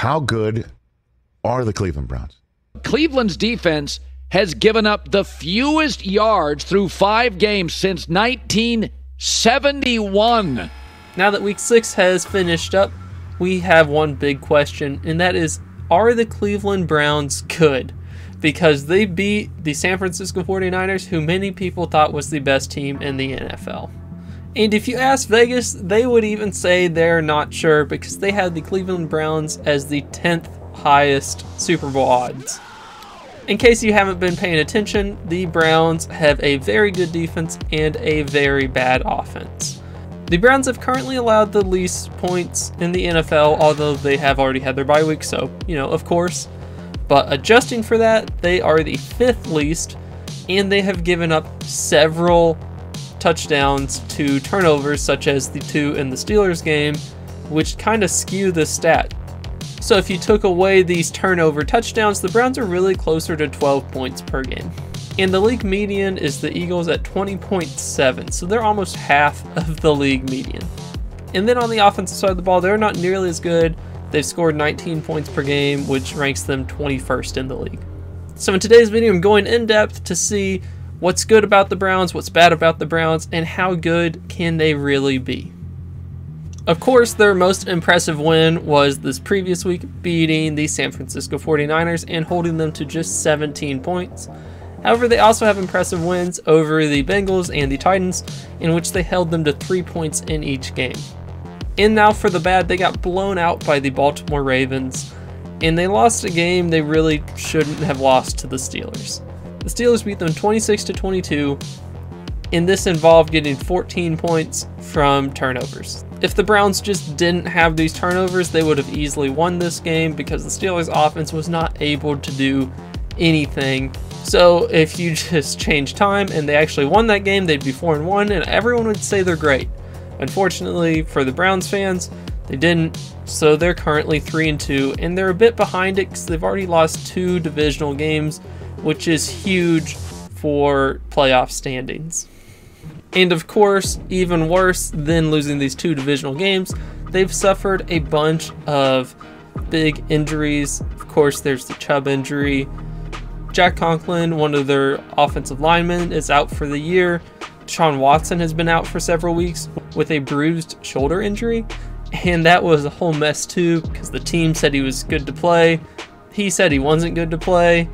How good are the Cleveland Browns? Cleveland's defense has given up the fewest yards through 5 games since 1971. Now that Week 6 has finished up, we have one big question, and that is, are the Cleveland Browns good? Because they beat the San Francisco 49ers, who many people thought was the best team in the NFL. And if you ask Vegas, they would even say they're not sure, because they had the Cleveland Browns as the 10th highest Super Bowl odds. In case you haven't been paying attention, the Browns have a very good defense and a very bad offense. The Browns have currently allowed the least points in the NFL, although they have already had their bye week, so, of course. But adjusting for that, they are the 5th least, and they have given up several touchdowns to turnovers, such as the 2 in the Steelers game, which kind of skew the stat. So if you took away these turnover touchdowns, the Browns are really closer to 12 points per game. And the league median is the Eagles at 20.7, so they're almost half of the league median. And then on the offensive side of the ball, they're not nearly as good. They've scored 19 points per game, which ranks them 21st in the league. So in today's video, I'm going in depth to see what's good about the Browns, what's bad about the Browns, and how good can they really be. Of course, their most impressive win was this previous week, beating the San Francisco 49ers and holding them to just 17 points. However, they also have impressive wins over the Bengals and the Titans, in which they held them to 3 points in each game. And now for the bad, they got blown out by the Baltimore Ravens, and they lost a game they really shouldn't have lost to the Steelers. The Steelers beat them 26-22, and this involved getting 14 points from turnovers. If the Browns just didn't have these turnovers, they would have easily won this game, because the Steelers' offense was not able to do anything. So if you just change time and they actually won that game, they'd be 4-1, and everyone would say they're great. Unfortunately for the Browns fans, they didn't, so they're currently 3-2, and they're a bit behind it because they've already lost 2 divisional games, which is huge for playoff standings. And of course, even worse than losing these 2 divisional games, they've suffered a bunch of big injuries. Of course, there's the Chubb injury. Jack Conklin, one of their offensive linemen, is out for the year. Deshaun Watson has been out for several weeks with a bruised shoulder injury. And that was a whole mess too, because the team said he was good to play. He said he wasn't good to play.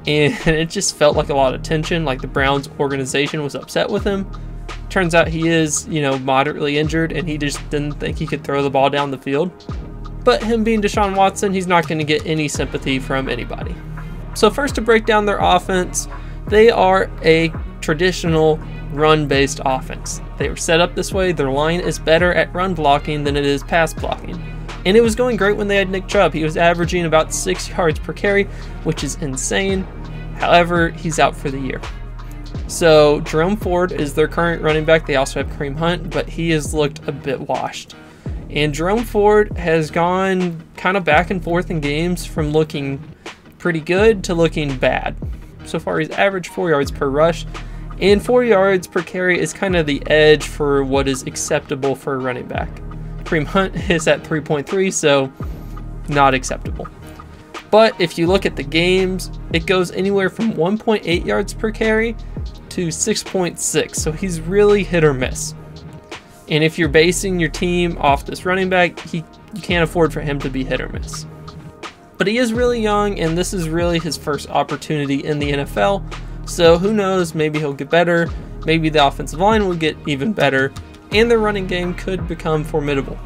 And it just felt like a lot of tension, like the Browns organization was upset with him. Turns out he is, moderately injured, and he just didn't think he could throw the ball down the field. But him being Deshaun Watson, he's not going to get any sympathy from anybody. So first, to break down their offense, they are a traditional run-based offense. They were set up this way. Their line is better at run blocking than it is pass blocking. And it was going great when they had Nick Chubb. He was averaging about 6 yards per carry, which is insane. However, he's out for the year. So Jerome Ford is their current running back. They also have Kareem Hunt, but he has looked a bit washed. And Jerome Ford has gone kind of back and forth in games from looking pretty good to looking bad. So far, he's averaged 4 yards per rush, and 4 yards per carry is kind of the edge for what is acceptable for a running back. Kareem Hunt is at 3.3, so not acceptable. But if you look at the games, it goes anywhere from 1.8 yards per carry to 6.6, so he's really hit or miss. And if you're basing your team off this running back, you can't afford for him to be hit or miss. But he is really young, and this is really his first opportunity in the NFL. So who knows, maybe he'll get better. Maybe the offensive line will get even better, and their running game could become formidable.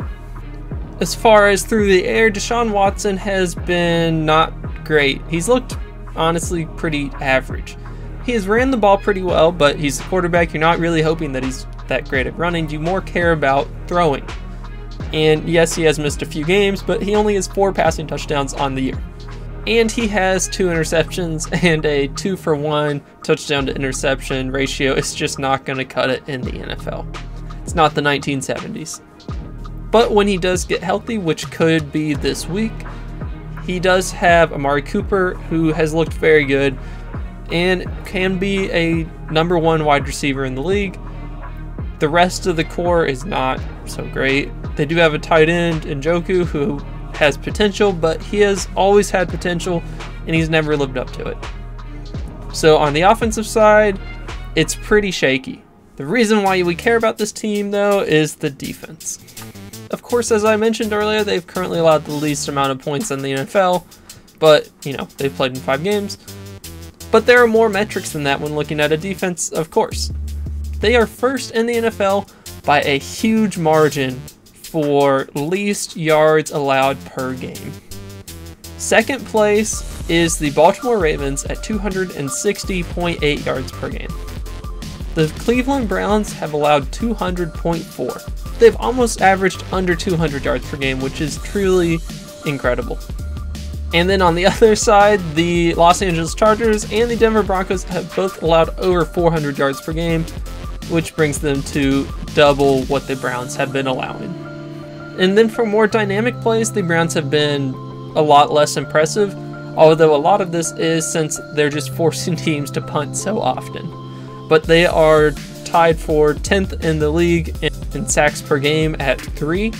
As far as through the air, Deshaun Watson has been not great. He's looked, honestly, pretty average. He has ran the ball pretty well, but he's the quarterback. You're not really hoping that he's that great at running. You more care about throwing. And yes, he has missed a few games, but he only has 4 passing touchdowns on the year. And he has 2 interceptions, and a 2-for-1 touchdown to interception ratio is just not going to cut it in the NFL. It's not the 1970s. But when he does get healthy, which could be this week, he does have Amari Cooper, who has looked very good and can be a #1 wide receiver in the league. The rest of the core is not so great. They do have a tight end, Njoku, who has potential, but he has always had potential and he's never lived up to it. So on the offensive side, it's pretty shaky. The reason why we care about this team, though, is the defense. Of course, as I mentioned earlier, they've currently allowed the least amount of points in the NFL, but, they've played in 5 games. But there are more metrics than that when looking at a defense, of course. They are first in the NFL by a huge margin for least yards allowed per game. Second place is the Baltimore Ravens at 260.8 yards per game. The Cleveland Browns have allowed 200.4. They've almost averaged under 200 yards per game, which is truly incredible. And then on the other side, the Los Angeles Chargers and the Denver Broncos have both allowed over 400 yards per game, which brings them to double what the Browns have been allowing. And then for more dynamic plays, the Browns have been a lot less impressive, although a lot of this is since they're just forcing teams to punt so often. But they are tied for 10th in the league in sacks per game at 3.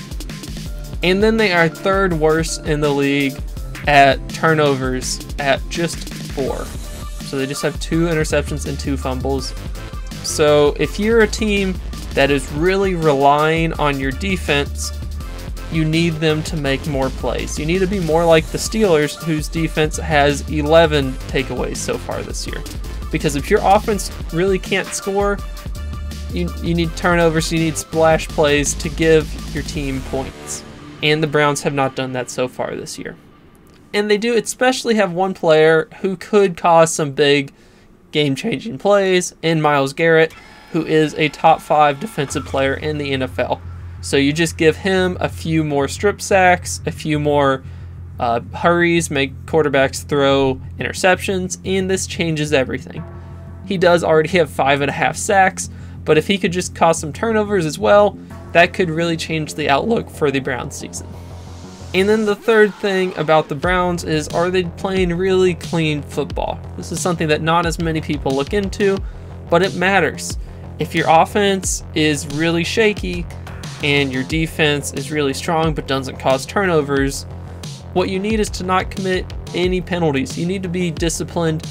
And then they are 3rd worst in the league at turnovers at just 4. So they just have 2 interceptions and 2 fumbles. So if you're a team that is really relying on your defense, you need them to make more plays. You need to be more like the Steelers, whose defense has 11 takeaways so far this year. Because if your offense really can't score, you need turnovers, you need splash plays to give your team points. And the Browns have not done that so far this year. And they do especially have one player who could cause some big game-changing plays in Myles Garrett, who is a top 5 defensive player in the NFL. So you just give him a few more strip sacks, a few more hurries, make quarterbacks throw interceptions, and this changes everything. He does already have 5.5 sacks, but if he could just cause some turnovers as well, that could really change the outlook for the Browns season. And then the third thing about the Browns is, are they playing really clean football? This is something that not as many people look into, but it matters. If your offense is really shaky and your defense is really strong but doesn't cause turnovers, what you need is to not commit any penalties. You need to be disciplined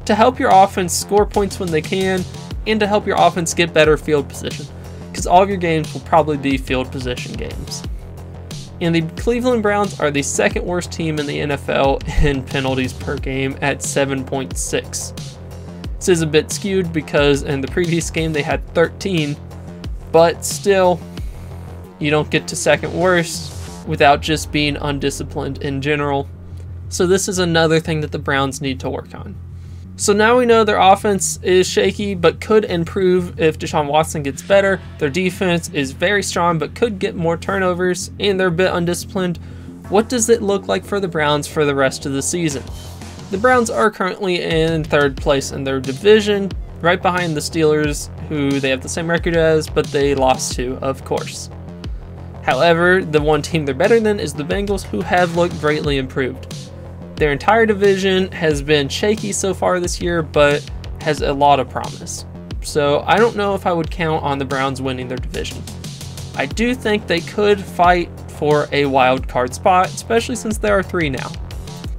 to help your offense score points when they can and to help your offense get better field position, because all of your games will probably be field position games. And the Cleveland Browns are the 2nd worst team in the NFL in penalties per game at 7.6. This is a bit skewed because in the previous game they had 13, but still, you don't get to 2nd worst without just being undisciplined in general. So this is another thing that the Browns need to work on. So now we know their offense is shaky but could improve if Deshaun Watson gets better. Their defense is very strong but could get more turnovers, and they're a bit undisciplined. What does it look like for the Browns for the rest of the season? The Browns are currently in 3rd place in their division, right behind the Steelers, who they have the same record as, but they lost to, of course. However, the one team they're better than is the Bengals, who have looked greatly improved. Their entire division has been shaky so far this year, but has a lot of promise. So I don't know if I would count on the Browns winning their division. I do think they could fight for a wild card spot, especially since there are 3 now.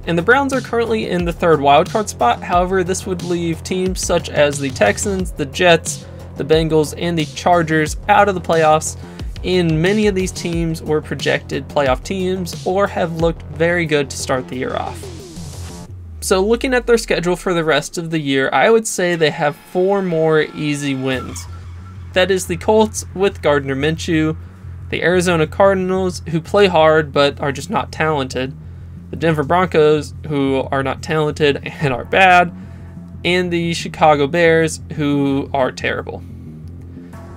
And the Browns are currently in the 3rd wild card spot. However, this would leave teams such as the Texans, the Jets, the Bengals, and the Chargers out of the playoffs. And many of these teams were projected playoff teams or have looked very good to start the year off. So looking at their schedule for the rest of the year, I would say they have 4 more easy wins. That is the Colts with Gardner Minshew, the Arizona Cardinals, who play hard but are just not talented, the Denver Broncos, who are not talented and are bad, and the Chicago Bears, who are terrible.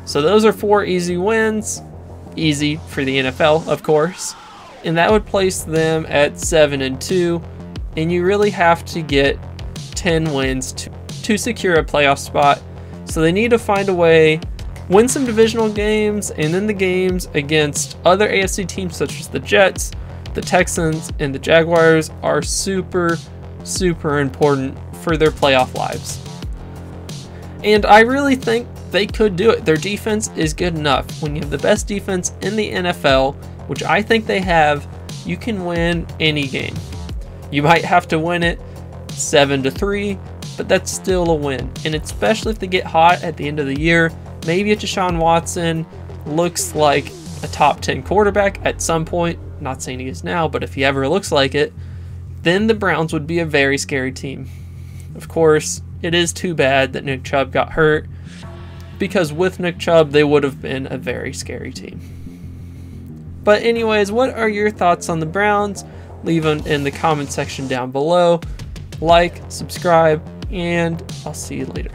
So those are 4 easy wins. Easy for the NFL, of course, and that would place them at 7-2, and you really have to get 10 wins to secure a playoff spot. So they need to find a way, win some divisional games, and then the games against other AFC teams such as the Jets, the Texans, and the Jaguars are super, super important for their playoff lives. And I really think they could do it. Their defense is good enough. When you have the best defense in the NFL, which I think they have, you can win any game. You might have to win it 7-3, but that's still a win. And especially if they get hot at the end of the year, maybe if Deshaun Watson looks like a top 10 quarterback at some point, not saying he is now, but if he ever looks like it, then the Browns would be a very scary team. Of course, it is too bad that Nick Chubb got hurt, because with Nick Chubb, they would have been a very scary team. But anyways, what are your thoughts on the Browns? Leave them in the comment section down below. Like, subscribe, and I'll see you later.